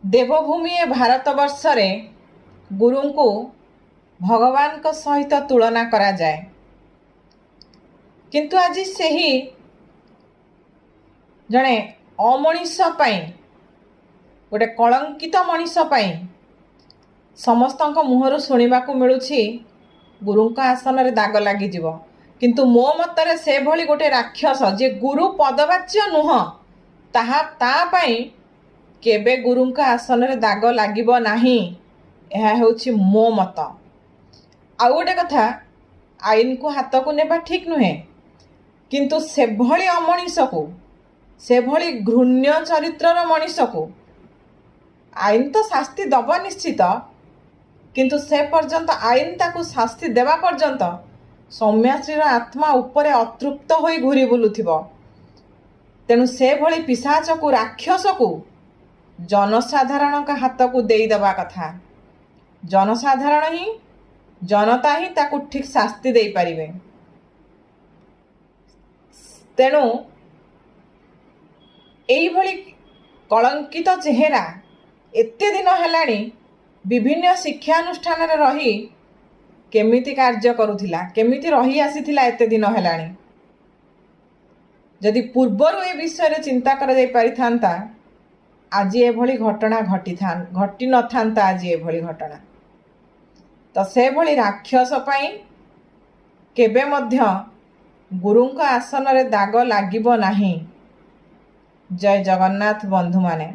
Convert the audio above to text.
देवभूमि ए भारतवर्ष रे गुरु को भगवान को सहित तुलना करा जाए, किंतु आज सही जड़े अमनीष गोटे कलंकित मनीष समस्त मुहर शुणा मिलूँ गुरु आसन रे दाग लगी किंतु मो मतरे से भली गोटे राक्षस जे गुरु पदवाच्य नुह तापाई केबे गुरु आसन रे दाग लागिब नाही। यह होछि मो मत। आउ गोटे कथा, आईन को हाथ को नेबा ठीक नुहे, किंतु से भली अमनीष को से भली घृण्य चरित्रर मनीष को आईन तो शास्ति दब निश्चित, किंतु से पर्यंत आईन ताकू शास्ति देवा पर्यंत सौम्याश्रीर आत्मा उपरे अतृप्त होई घूरी बुलुथिबो। तेणु से भली पिशाच को राक्षस को जनसाधारण का हाथ को देई दबा कथा। जनसाधारण ही जनता ही ताकू ठीक शास्ति दे पारिबे। तेणु एई भली कलंकित चेहरा एते दिन हेलाणी विभिन्न शिक्षानुष्ठान रे रही केमिति कार्य करुथिला, केमिति रही आसीथिला एते दिन हेलाणी। जदि पूर्वरु ए विषय रे चिंता करा जाई पारिथांता आज ए भली घटना घटी न थांता। आज ए भली घटना तो से भली राक्षस पाई केबे मध्य गुरुंका आसन रे दाग लागिबो नाही। जय जगन्नाथ बंधु माने।